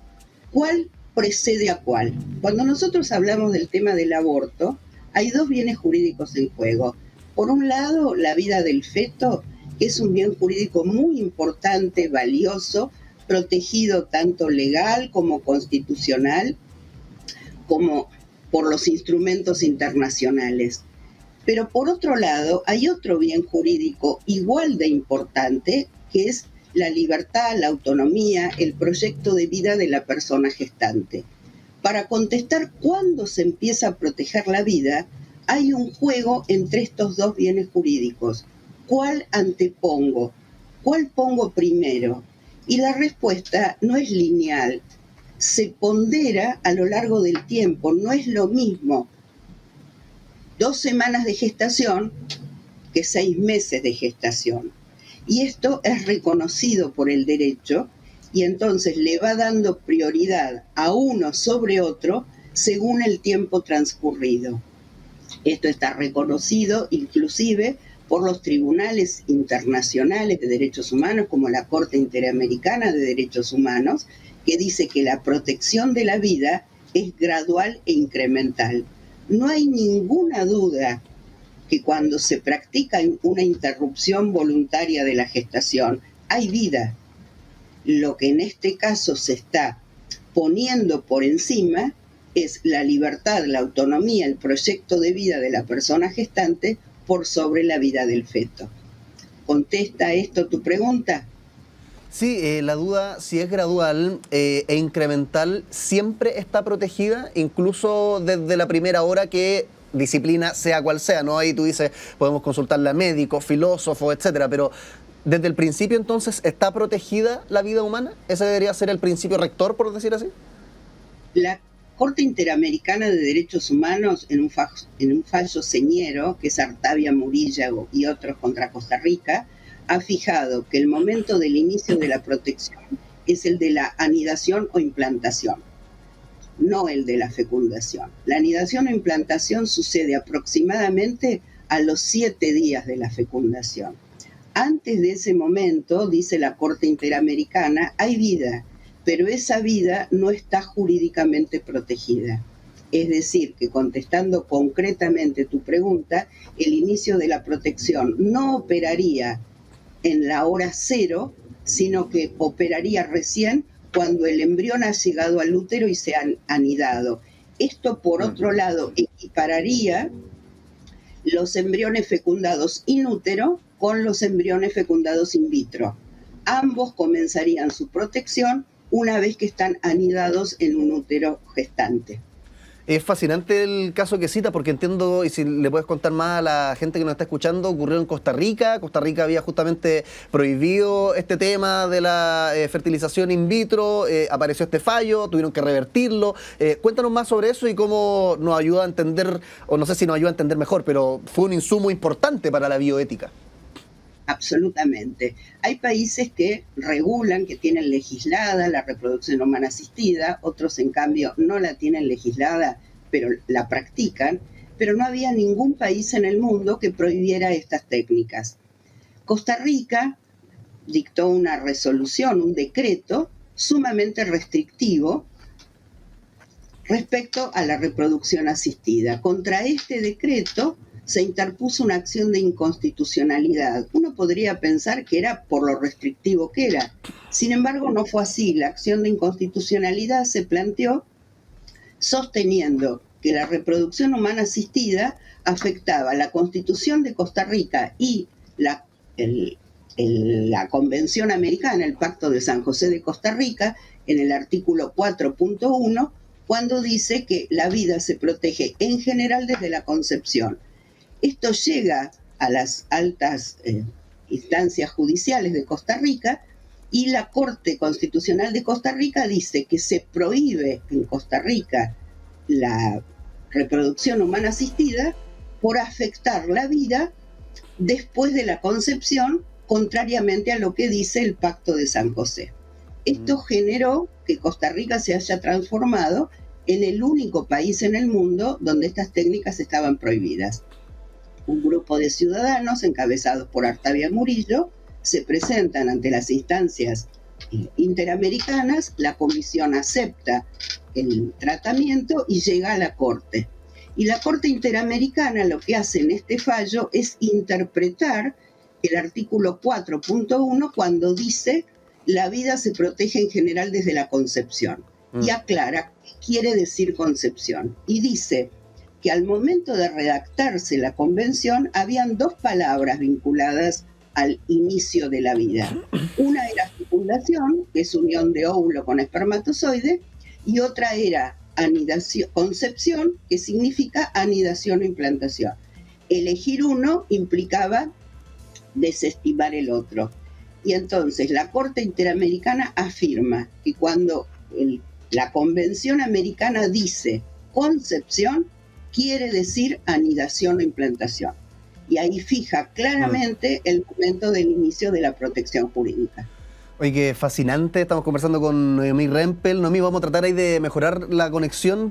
cuál precede a cuál. Cuando nosotros hablamos del tema del aborto, hay 2 bienes jurídicos en juego. Por un lado, la vida del feto, que es un bien jurídico muy importante, valioso, protegido tanto legal como constitucional, como por los instrumentos internacionales. Pero por otro lado, hay otro bien jurídico igual de importante, que es la libertad, la autonomía, el proyecto de vida de la persona gestante. Para contestar cuándo se empieza a proteger la vida, hay un juego entre estos 2 bienes jurídicos. ¿Cuál antepongo? ¿Cuál pongo primero? Y la respuesta no es lineal, se pondera a lo largo del tiempo, no es lo mismo 2 semanas de gestación que 6 meses de gestación. Y esto es reconocido por el derecho y entonces le va dando prioridad a uno sobre otro según el tiempo transcurrido. Esto está reconocido inclusive por los tribunales internacionales de derechos humanos, como la Corte Interamericana de Derechos Humanos, que dice que la protección de la vida es gradual e incremental. No hay ninguna duda que cuando se practica una interrupción voluntaria de la gestación, hay vida. Lo que en este caso se está poniendo por encima es la libertad, la autonomía, el proyecto de vida de la persona gestante por sobre la vida del feto. ¿Contesta esto tu pregunta? Sí, la duda, si es gradual e incremental, ¿siempre está protegida? Incluso desde la primera hora, que disciplina sea cual sea, ¿no? Ahí tú dices, podemos consultarle a médicos, filósofos, etcétera, pero desde el principio entonces, ¿está protegida la vida humana? ¿Ese debería ser el principio rector, por decir así? La Corte Interamericana de Derechos Humanos, en un fallo señero, que es Artavia Murilla y otros contra Costa Rica, ha fijado que el momento del inicio de la protección es el de la anidación o implantación, no el de la fecundación. La anidación o implantación sucede aproximadamente a los 7 días de la fecundación. Antes de ese momento, dice la Corte Interamericana, hay vida, pero esa vida no está jurídicamente protegida. Es decir, que contestando concretamente tu pregunta, el inicio de la protección no operaría en la hora 0, sino que operaría recién cuando el embrión ha llegado al útero y se ha anidado. Esto, por otro lado, equipararía los embriones fecundados in útero con los embriones fecundados in vitro. Ambos comenzarían su protección una vez que están anidados en un útero gestante. Es fascinante el caso que cita, porque entiendo, y si le puedes contar más a la gente que nos está escuchando, ocurrió en Costa Rica. Costa Rica había justamente prohibido este tema de la fertilización in vitro, apareció este fallo, tuvieron que revertirlo. Cuéntanos más sobre eso y cómo nos ayuda a entender, o no sé si nos ayuda a entender mejor, pero fue un insumo importante para la bioética. Absolutamente. Hay países que regulan, que tienen legislada la reproducción humana asistida, otros en cambio no la tienen legislada, pero la practican, pero no había ningún país en el mundo que prohibiera estas técnicas. Costa Rica dictó una resolución, un decreto sumamente restrictivo respecto a la reproducción asistida. Contra este decreto se interpuso una acción de inconstitucionalidad. Uno podría pensar que era por lo restrictivo que era. Sin embargo, no fue así. La acción de inconstitucionalidad se planteó sosteniendo que la reproducción humana asistida afectaba la Constitución de Costa Rica y la Convención Americana, el Pacto de San José de Costa Rica, en el artículo 4.1, cuando dice que la vida se protege en general desde la concepción. Esto llega a las altas instancias judiciales de Costa Rica y la Corte Constitucional de Costa Rica dice que se prohíbe en Costa Rica la reproducción humana asistida por afectar la vida después de la concepción, contrariamente a lo que dice el Pacto de San José. Esto generó que Costa Rica se haya transformado en el único país en el mundo donde estas técnicas estaban prohibidas. Un grupo de ciudadanos, encabezados por Artavia Murillo, se presentan ante las instancias interamericanas, la comisión acepta el tratamiento y llega a la Corte. Y la Corte Interamericana lo que hace en este fallo es interpretar el artículo 4.1 cuando dice la vida se protege en general desde la concepción. Y aclara qué quiere decir concepción. Y dice que al momento de redactarse la convención habían dos palabras vinculadas al inicio de la vida. Una era fecundación, que es unión de óvulo con espermatozoide, y otra era anidación, concepción, que significa anidación o implantación. Elegir uno implicaba desestimar el otro. Y entonces la Corte Interamericana afirma que cuando la Convención Americana dice concepción, quiere decir anidación o implantación. Y ahí fija claramente el momento del inicio de la protección jurídica. Oye, qué fascinante. Estamos conversando con Noemí Rempel. Noemí, vamos a tratar ahí de mejorar la conexión,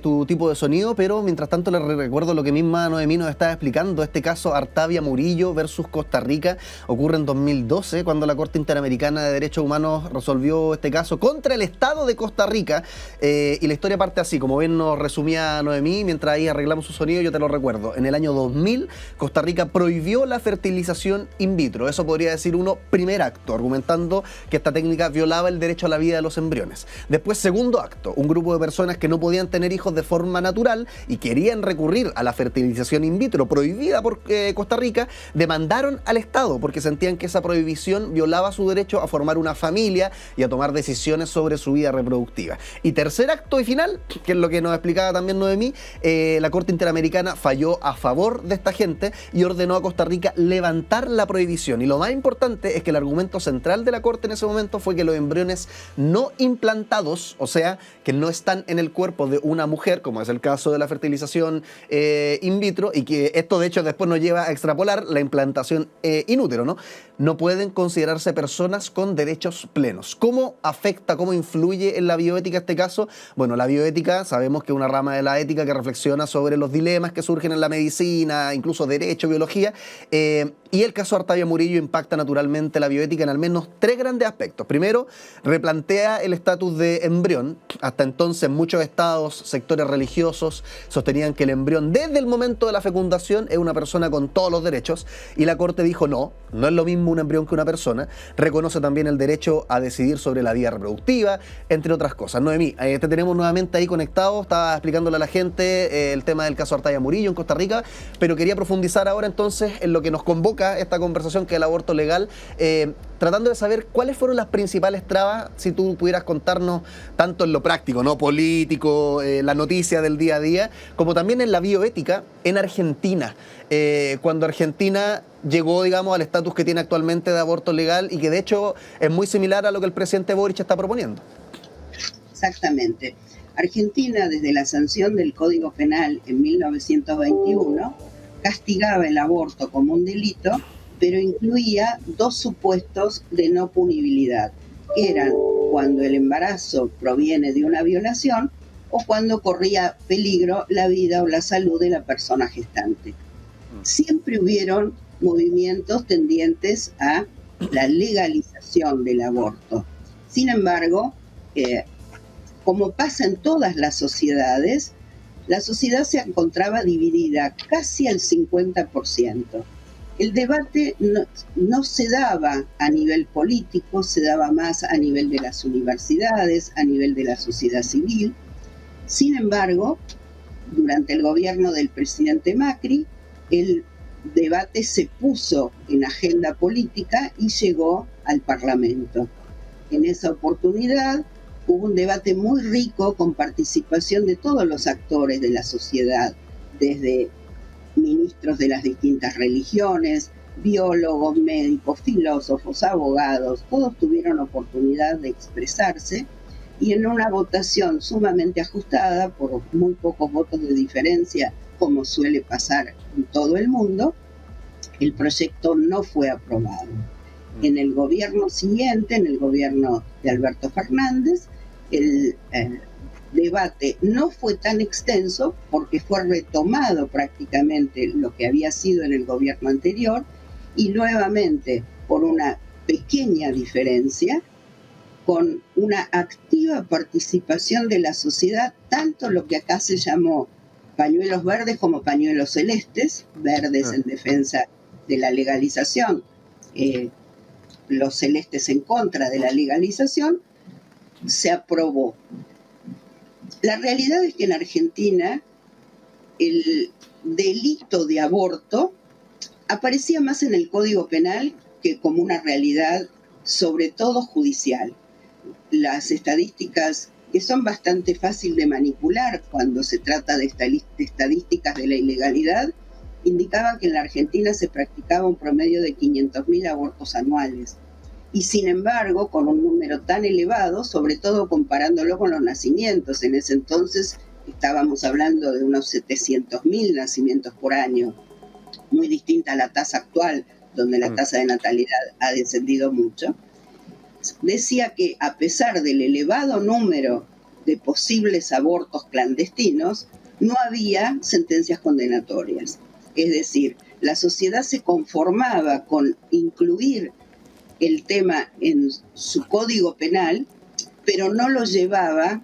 tu tipo de sonido, pero mientras tanto les recuerdo lo que misma Noemí nos estaba explicando. Este caso, Artavia Murillo versus Costa Rica, ocurre en 2012, cuando la Corte Interamericana de Derechos Humanos resolvió este caso contra el Estado de Costa Rica. Y la historia parte así, como bien nos resumía Noemí, mientras ahí arreglamos su sonido, yo te lo recuerdo. En el año 2000, Costa Rica prohibió la fertilización in vitro. Eso podría decir uno, primer acto, argumentando que esta técnica violaba el derecho a la vida de los embriones. Después, segundo acto, un grupo de personas que no podían tener hijos de forma natural y querían recurrir a la fertilización in vitro prohibida por Costa Rica, demandaron al Estado porque sentían que esa prohibición violaba su derecho a formar una familia y a tomar decisiones sobre su vida reproductiva. Y tercer acto y final, que es lo que nos explicaba también Noemí, la Corte Interamericana falló a favor de esta gente y ordenó a Costa Rica levantar la prohibición. Y lo más importante es que el argumento central de la Corte en ese momento fue que los embriones no implantados, o sea, que no están en el cuerpo de una mujer, como es el caso de la fertilización in vitro, y que esto de hecho después nos lleva a extrapolar la implantación in útero, ¿no? No pueden considerarse personas con derechos plenos. ¿Cómo afecta, cómo influye en la bioética este caso? Bueno, la bioética sabemos que es una rama de la ética que reflexiona sobre los dilemas que surgen en la medicina, incluso derecho, biología, y el caso Artavia Murillo impacta naturalmente la bioética en al menos tres grandes aspectos. Primero, replantea el estatus de embrión. Hasta entonces muchos estados, sectores religiosos, sostenían que el embrión desde el momento de la fecundación es una persona con todos los derechos, y la Corte dijo no es lo mismo un embrión que una persona. Reconoce también el derecho a decidir sobre la vida reproductiva, entre otras cosas. Noemí, te tenemos nuevamente ahí conectado, estaba explicándole a la gente el tema del caso Artaya Murillo en Costa Rica, pero quería profundizar ahora entonces en lo que nos convoca esta conversación, que es el aborto legal, tratando de saber cuáles fueron las principales trabas, si tú pudieras contarnos tanto en lo práctico, ¿no? Político, la noticia del día a día, como también en la bioética en Argentina, cuando Argentina llegó, digamos, al estatus que tiene actualmente de aborto legal, y que de hecho es muy similar a lo que el presidente Boric está proponiendo. Exactamente. Argentina, desde la sanción del Código Penal en 1921, castigaba el aborto como un delito, pero incluía dos supuestos de no punibilidad, que eran cuando el embarazo proviene de una violación o cuando corría peligro la vida o la salud de la persona gestante. Siempre hubieron movimientos tendientes a la legalización del aborto. Sin embargo, como pasa en todas las sociedades, la sociedad se encontraba dividida casi al 50%. El debate no se daba a nivel político, se daba más a nivel de las universidades, a nivel de la sociedad civil. Sin embargo, durante el gobierno del presidente Macri, el debate se puso en agenda política y llegó al Parlamento. En esa oportunidad hubo un debate muy rico con participación de todos los actores de la sociedad, desde ministros de las distintas religiones, biólogos, médicos, filósofos, abogados, todos tuvieron oportunidad de expresarse, y en una votación sumamente ajustada, por muy pocos votos de diferencia, como suele pasar en todo el mundo, el proyecto no fue aprobado. En el gobierno siguiente, en el gobierno de Alberto Fernández, el debate no fue tan extenso porque fue retomado prácticamente lo que había sido en el gobierno anterior, y nuevamente, por una pequeña diferencia, con una activa participación de la sociedad, tanto lo que acá se llamó pañuelos verdes como pañuelos celestes, verdes en defensa de la legalización, los celestes en contra de la legalización, se aprobó. La realidad es que en Argentina el delito de aborto aparecía más en el Código Penal que como una realidad, sobre todo judicial. Las estadísticas, que son bastante fáciles de manipular cuando se trata de estadísticas de la ilegalidad, indicaban que en la Argentina se practicaba un promedio de 500.000 abortos anuales. Y sin embargo, con un número tan elevado, sobre todo comparándolo con los nacimientos, en ese entonces estábamos hablando de unos 700.000 nacimientos por año, muy distinta a la tasa actual, donde la tasa de natalidad ha descendido mucho. Decía que a pesar del elevado número de posibles abortos clandestinos, no había sentencias condenatorias. Es decir, la sociedad se conformaba con incluir el tema en su código penal, pero no lo llevaba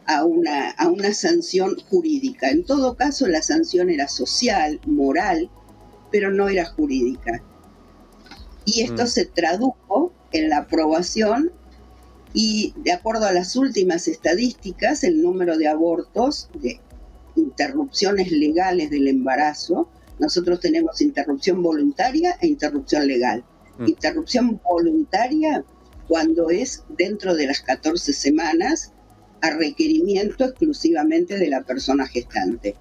a una sanción jurídica. En todo caso, la sanción era social, moral, pero no era jurídica. Y esto se tradujo en la aprobación, y de acuerdo a las últimas estadísticas, el número de abortos, de interrupciones legales del embarazo, nosotros tenemos interrupción voluntaria e interrupción legal. Interrupción voluntaria cuando es dentro de las 14 semanas a requerimiento exclusivamente de la persona gestante.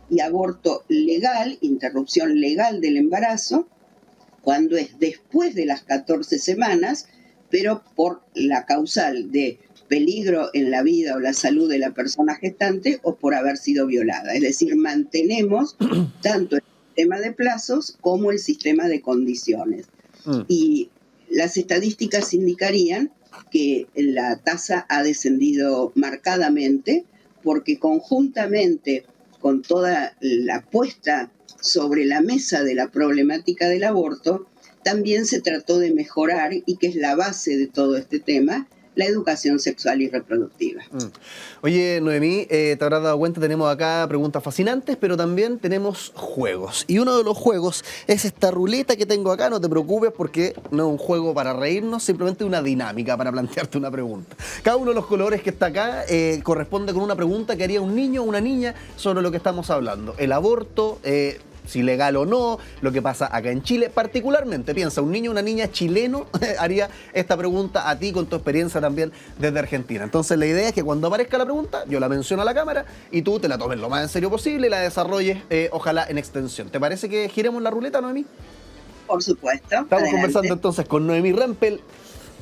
Y aborto legal, interrupción legal del embarazo, cuando es después de las 14 semanas, pero por la causal de peligro en la vida o la salud de la persona gestante o por haber sido violada. Es decir, mantenemos tanto el sistema de plazos como el sistema de condiciones. Y las estadísticas indicarían que la tasa ha descendido marcadamente, porque conjuntamente con toda la puesta sobre la mesa de la problemática del aborto, también se trató de mejorar, y que es la base de todo este tema, la educación sexual y reproductiva. Oye, Noemí, te habrás dado cuenta, tenemos acá preguntas fascinantes, pero también tenemos juegos. Y uno de los juegos es esta ruleta que tengo acá, no te preocupes porque no es un juego para reírnos, simplemente una dinámica para plantearte una pregunta. Cada uno de los colores que está acá corresponde con una pregunta que haría un niño o una niña sobre lo que estamos hablando. El aborto, si legal o no, lo que pasa acá en Chile. Particularmente, piensa, un niño o una niña chileno haría esta pregunta a ti con tu experiencia también desde Argentina. Entonces la idea es que cuando aparezca la pregunta, yo la menciono a la cámara y tú te la tomes lo más en serio posible y la desarrolles, ojalá en extensión. ¿Te parece que giremos la ruleta, Noemí? Por supuesto. Estamos Adelante. conversando entonces con Noemí Rempel.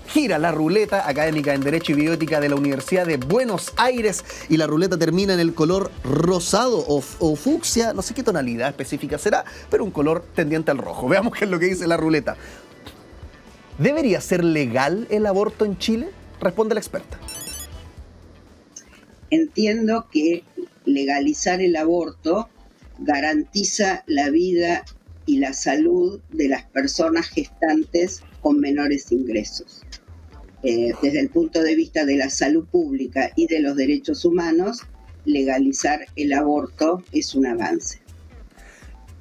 Gira la ruleta, académica en Derecho y Bioética de la Universidad de Buenos Aires, y la ruleta termina en el color rosado o fucsia, no sé qué tonalidad específica será, pero un color tendiente al rojo. Veamos qué es lo que dice la ruleta. ¿Debería ser legal el aborto en Chile? Responde la experta. Entiendo que legalizar el aborto garantiza la vida y la salud de las personas gestantes con menores ingresos. Desde el punto de vista de la salud pública y de los derechos humanos, legalizar el aborto es un avance.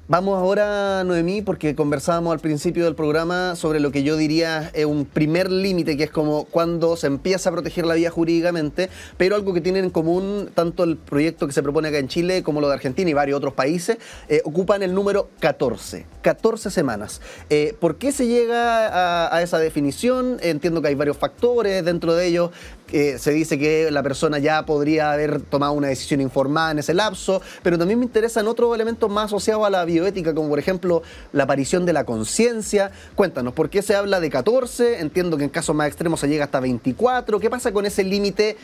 Vamos ahora, Noemí, porque conversábamos al principio del programa sobre lo que yo diría es un primer límite, que es como cuando se empieza a proteger la vida jurídicamente, pero algo que tienen en común tanto el proyecto que se propone acá en Chile como lo de Argentina y varios otros países, ocupan el número 14 semanas. ¿Por qué se llega a esa definición? Entiendo que hay varios factores, dentro de ellos se dice que la persona ya podría haber tomado una decisión informada en ese lapso, pero también me interesan otros elementos más asociados a la bioética, como por ejemplo la aparición de la conciencia. Cuéntanos, ¿por qué se habla de 14? Entiendo que en casos más extremos se llega hasta 24. ¿Qué pasa con ese límite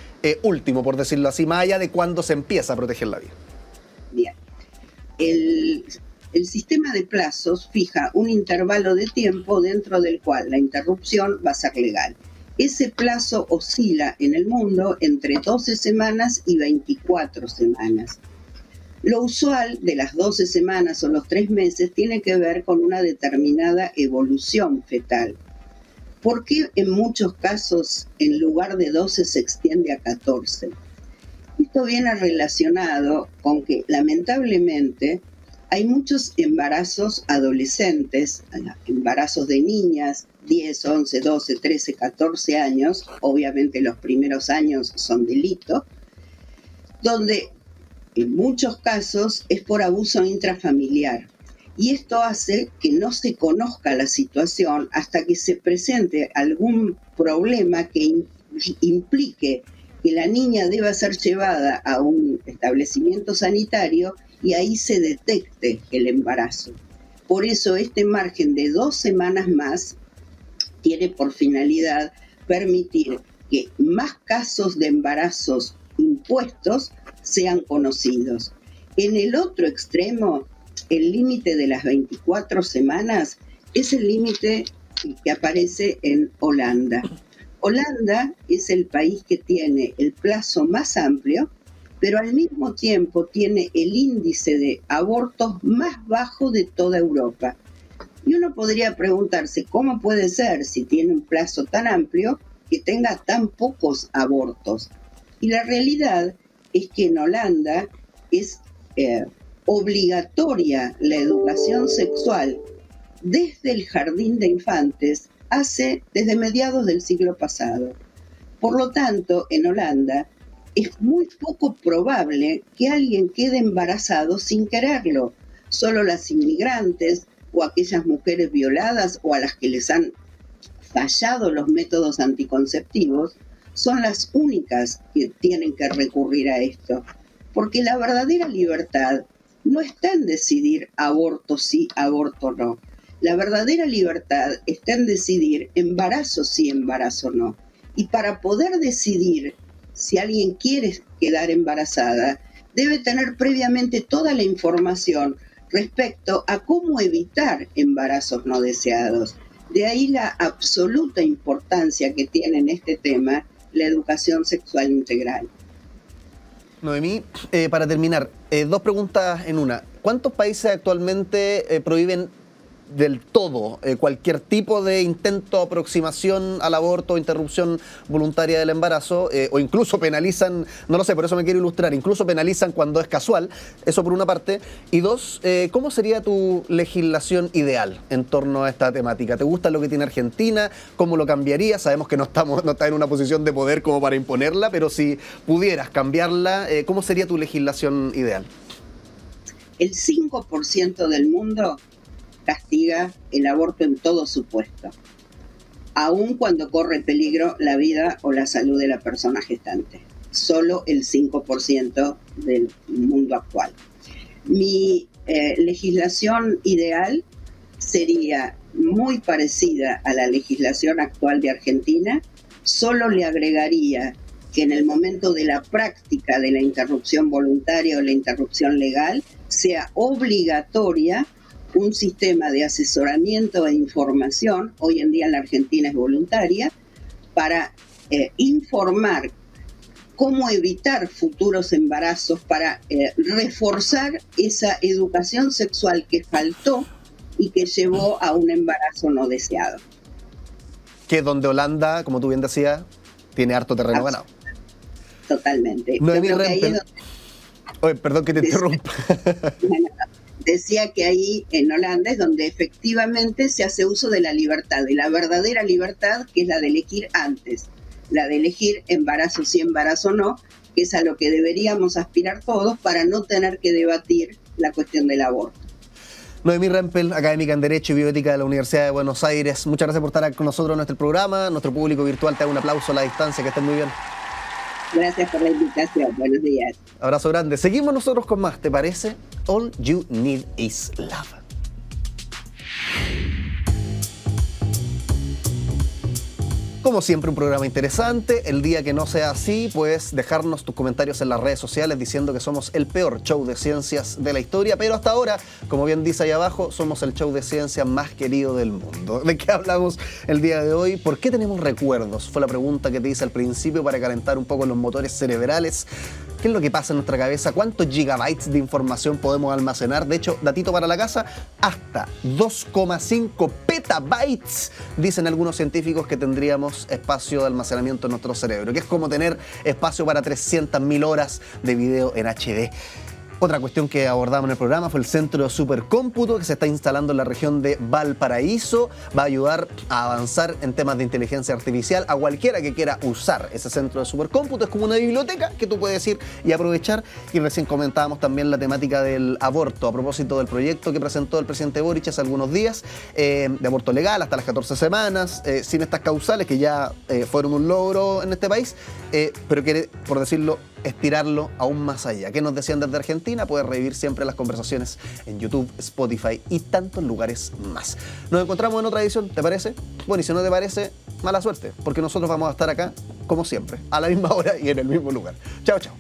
último, por decirlo así, más allá de cuándo se empieza a proteger la vida? Bien. El sistema de plazos fija un intervalo de tiempo dentro del cual la interrupción va a ser legal. Ese plazo oscila en el mundo entre 12 semanas y 24 semanas. Lo usual de las 12 semanas o los 3 meses tiene que ver con una determinada evolución fetal. ¿Por qué en muchos casos en lugar de 12 se extiende a 14? Esto viene relacionado con que lamentablemente hay muchos embarazos adolescentes, embarazos de niñas, 10, 11, 12, 13, 14 años, obviamente los primeros años son delito, donde en muchos casos es por abuso intrafamiliar. Y esto hace que no se conozca la situación hasta que se presente algún problema que implique que la niña deba ser llevada a un establecimiento sanitario y ahí se detecte el embarazo. Por eso este margen de 2 semanas más tiene por finalidad permitir que más casos de embarazos impuestos sean conocidos. En el otro extremo, el límite de las 24 semanas es el límite que aparece en Holanda. Holanda es el país que tiene el plazo más amplio, pero al mismo tiempo tiene el índice de abortos más bajo de toda Europa. Y uno podría preguntarse, ¿cómo puede ser, si tiene un plazo tan amplio, que tenga tan pocos abortos? Y la realidad es que en Holanda es obligatoria la educación sexual desde el jardín de infantes desde mediados del siglo pasado. Por lo tanto, en Holanda es muy poco probable que alguien quede embarazado sin quererlo. Solo las inmigrantes o aquellas mujeres violadas o a las que les han fallado los métodos anticonceptivos son las únicas que tienen que recurrir a esto. Porque la verdadera libertad no está en decidir aborto sí, aborto no. La verdadera libertad está en decidir embarazo sí, embarazo no. Y para poder decidir si alguien quiere quedar embarazada, debe tener previamente toda la información respecto a cómo evitar embarazos no deseados. De ahí la absoluta importancia que tiene en este tema la educación sexual integral. Noemí, para terminar, 2 preguntas en una. ¿Cuántos países actualmente prohíben del todo cualquier tipo de intento, aproximación al aborto, interrupción voluntaria del embarazo, o incluso penalizan, no lo sé, por eso me quiero ilustrar, incluso penalizan cuando es casual, eso por una parte. Y dos, ¿cómo sería tu legislación ideal en torno a esta temática? ¿Te gusta lo que tiene Argentina? ¿Cómo lo cambiaría? Sabemos que no estás en una posición de poder como para imponerla, pero si pudieras cambiarla, ¿cómo sería tu legislación ideal? El 5% del mundo castiga el aborto en todo supuesto, aun cuando corre peligro la vida o la salud de la persona gestante. Solo el 5% del mundo actual. Mi legislación ideal sería muy parecida a la legislación actual de Argentina, solo le agregaría que en el momento de la práctica de la interrupción voluntaria o la interrupción legal sea obligatoria un sistema de asesoramiento e información, hoy en día en la Argentina es voluntaria, para informar cómo evitar futuros embarazos, para reforzar esa educación sexual que faltó y que llevó a un embarazo no deseado. Que donde Holanda, como tú bien decías, tiene harto terreno ganado. Totalmente. Noemí Rempel. Oye, perdón que te interrumpa. Decía que ahí en Holanda es donde efectivamente se hace uso de la libertad, de la verdadera libertad, que es la de elegir antes, la de elegir embarazo sí, embarazo no, que es a lo que deberíamos aspirar todos para no tener que debatir la cuestión del aborto. Noemí Rempel, académica en Derecho y Bioética de la Universidad de Buenos Aires. Muchas gracias por estar con nosotros en nuestro programa. Nuestro público virtual te da un aplauso a la distancia, que estén muy bien. Gracias por la invitación. Buenos días. Abrazo grande. Seguimos nosotros con más, ¿te parece? All You Need Is Love. Como siempre, un programa interesante. El día que no sea así, puedes dejarnos tus comentarios en las redes sociales diciendo que somos el peor show de ciencias de la historia, pero hasta ahora, como bien dice ahí abajo, somos el show de ciencia más querido del mundo. ¿De qué hablamos el día de hoy? ¿Por qué tenemos recuerdos? Fue la pregunta que te hice al principio para calentar un poco los motores cerebrales. ¿Qué es lo que pasa en nuestra cabeza? ¿Cuántos gigabytes de información podemos almacenar? De hecho, datito para la casa, hasta 2,5 petabytes, dicen algunos científicos que tendríamos espacio de almacenamiento en nuestro cerebro, que es como tener espacio para 300.000 horas de video en HD. Otra cuestión que abordamos en el programa fue el centro de supercómputo que se está instalando en la región de Valparaíso. Va a ayudar a avanzar en temas de inteligencia artificial a cualquiera que quiera usar ese centro de supercómputo. Es como una biblioteca que tú puedes ir y aprovechar. Y recién comentábamos también la temática del aborto a propósito del proyecto que presentó el presidente Boric hace algunos días, de aborto legal hasta las 14 semanas, sin estas causales que ya fueron un logro en este país, pero quiere, por decirlo, estirarlo aún más allá. ¿Qué nos decían desde Argentina? Puedes revivir siempre las conversaciones en YouTube, Spotify y tantos lugares más. Nos encontramos en otra edición, ¿te parece? Bueno, y si no te parece, mala suerte, porque nosotros vamos a estar acá, como siempre, a la misma hora y en el mismo lugar. Chao, chao.